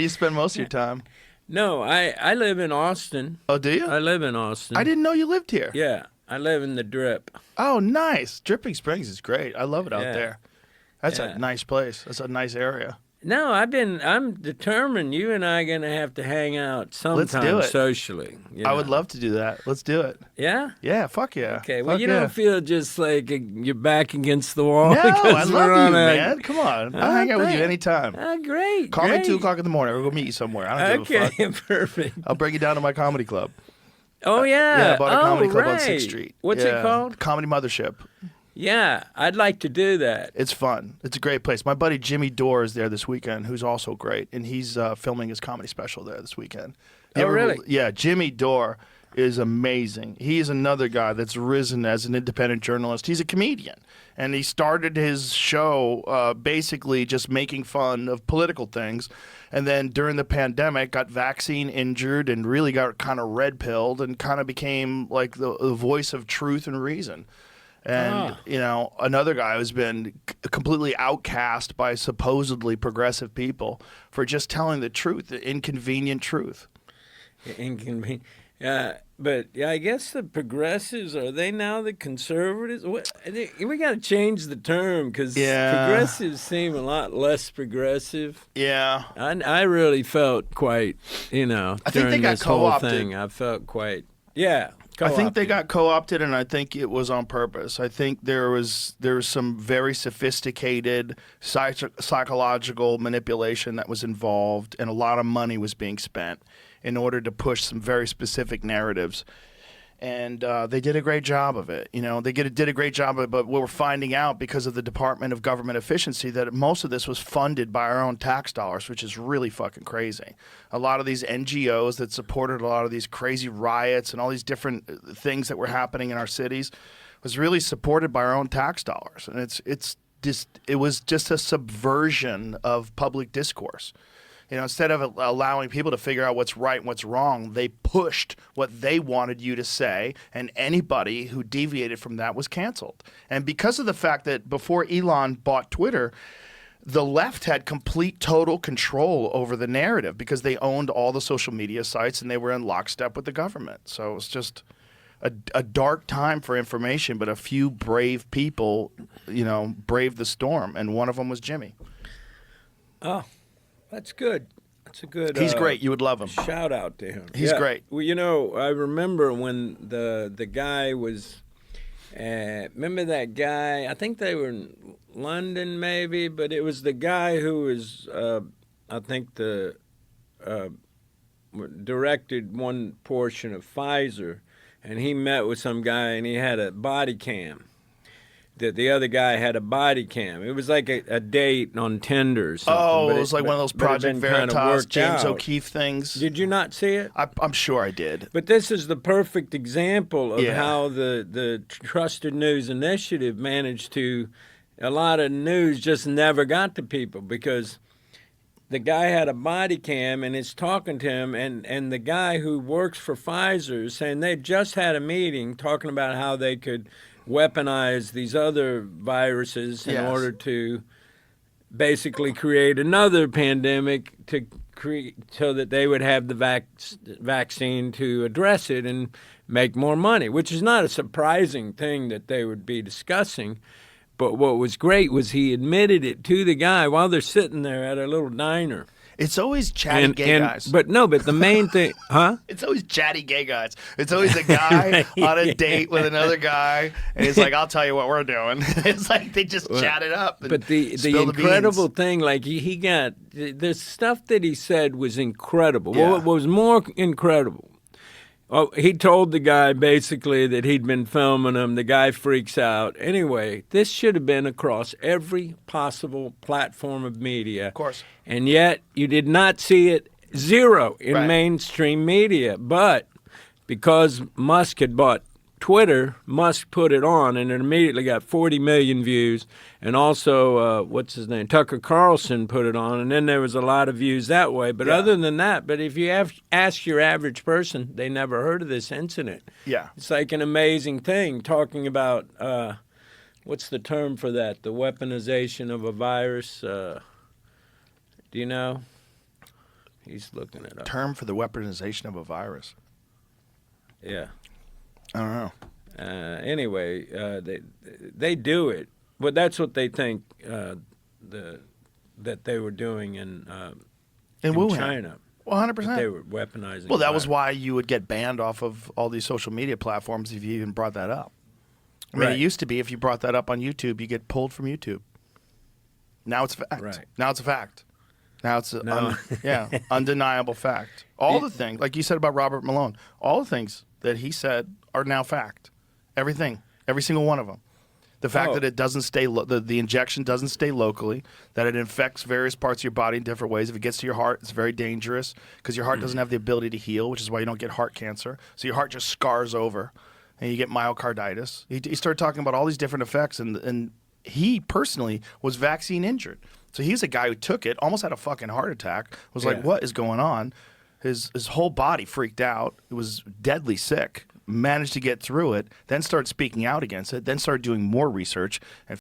You spend most of your time. No, I live in Austin. Oh, do you? I live in Austin. I didn't know you lived here. Yeah, I live in the Drip. Oh, nice. Dripping Springs is great. I love it out Yeah. there. That's Yeah. a nice place. That's a nice area. No, I'm determined you and I are going to have to hang out sometime do it. socially. I would love to do that. Let's do it. Yeah? Yeah, fuck yeah. Okay, well, Fuck you yeah. don't feel just like you're back against the wall? No, because I love we're you, on man. Come on. I'll hang out with you thanks. anytime. Great. Call me great. at 2 o'clock in the morning. We'll go meet you somewhere. I don't give a Okay, fuck. perfect. I'll bring you down to my comedy club. Oh, yeah. Yeah, I bought a comedy club on right. 6th Street. What's Yeah. it called? Comedy Mothership. Yeah, I'd like to do that. It's fun. It's a great place. My buddy Jimmy Dore is there this weekend, who's also great, and he's filming his comedy special there this weekend. Oh, really? Yeah, Jimmy Dore is amazing. He is another guy that's risen as an independent journalist. He's a comedian, and he started his show basically just making fun of political things, and then during the pandemic got vaccine injured and really got kind of red-pilled and kind of became like the voice of truth and reason. And, you know, another guy who's been completely outcast by supposedly progressive people for just telling the truth, the inconvenient truth. Inconvenient. But yeah, I guess the progressives, are they now the conservatives? We got to change the term because progressives seem a lot less progressive. Yeah. I really felt quite, I think they during got this whole co-opted. thing, I felt quite, I think they got co-opted, and I think it was on purpose. I think there was some very sophisticated psychological manipulation that was involved, and a lot of money was being spent in order to push some very specific narratives. And they did a great job of it. You know, they did a great job of it, but we're finding out because of the Department of Government Efficiency that most of this was funded by our own tax dollars, which is really fucking crazy. A lot of these NGOs that supported a lot of these crazy riots and all these different things that were happening in our cities was really supported by our own tax dollars. And it was just a subversion of public discourse. You know, instead of allowing people to figure out what's right and what's wrong, they pushed what they wanted you to say, and anybody who deviated from that was canceled. And because of the fact that before Elon bought Twitter, the left had complete, total control over the narrative because they owned all the social media sites and they were in lockstep with the government. So it was just a dark time for information, but a few brave people, braved the storm, and one of them was Jimmy. Oh. That's good. That's a good. He's great. You would love him. Shout out to him. He's great. Well, I remember when the guy was. Remember that guy? I think they were in London, maybe, but it was the guy who was. I think directed one portion of Pfizer, and he met with some guy, and he had a body cam. The other guy had a body cam. It was like a date on Tinder or something. Oh, it was like one of those Project Veritas, James O'Keefe things. Did you not see it? I'm sure I did. But this is the perfect example of how the Trusted News Initiative managed to, a lot of news just never got to people because the guy had a body cam and it's talking to him, and the guy who works for Pfizer is saying they just had a meeting talking about how they could weaponize these other viruses in order to basically create another pandemic to create so that they would have the vaccine to address it and make more money, which is not a surprising thing that they would be discussing. But what was great was he admitted it to the guy while they're sitting there at a little diner. It's always chatty gay guys. But the main thing, huh? It's always chatty gay guys. It's always a guy on a date with another guy, and he's like, I'll tell you what we're doing. It's like they just chat it up. But the incredible thing, like he got, the stuff that he said was incredible. Yeah. What was more incredible, he told the guy basically that he'd been filming him. The guy freaks out. Anyway, this should have been across every possible platform of media. Of course. And yet you did not see it, zero in mainstream media. But because Musk had bought Twitter, Musk put it on, and it immediately got 40 million views. And also, what's his name? Tucker Carlson put it on, and then there was a lot of views that way. But other than that, if you ask your average person, they never heard of this incident. Yeah. It's like an amazing thing, talking about, what's the term for that? The weaponization of a virus. Do you know? He's looking it up. Term for the weaponization of a virus. Yeah. I don't know. Anyway, they do it. Well, that's what they think that they were doing in Wuhan. China. Well, 100%. They were weaponizing. Well, that was why you would get banned off of all these social media platforms if you even brought that up. I mean, Right. It used to be if you brought that up on YouTube, you get pulled from YouTube. Now it's a fact. Right. Now it's a fact. Now it's No. undeniable fact. All the things, like you said about Robert Malone, all the things that he said are now fact. Everything, every single one of them. The fact that it doesn't stay, the injection doesn't stay locally, that it infects various parts of your body in different ways. If it gets to your heart, it's very dangerous because your heart doesn't have the ability to heal, which is why you don't get heart cancer. So your heart just scars over, and you get myocarditis. He started talking about all these different effects, and he personally was vaccine injured. So he's a guy who took it, almost had a fucking heart attack, was like, what is going on? His whole body freaked out. It was deadly sick. Managed to get through it, then started speaking out against it, then started doing more research and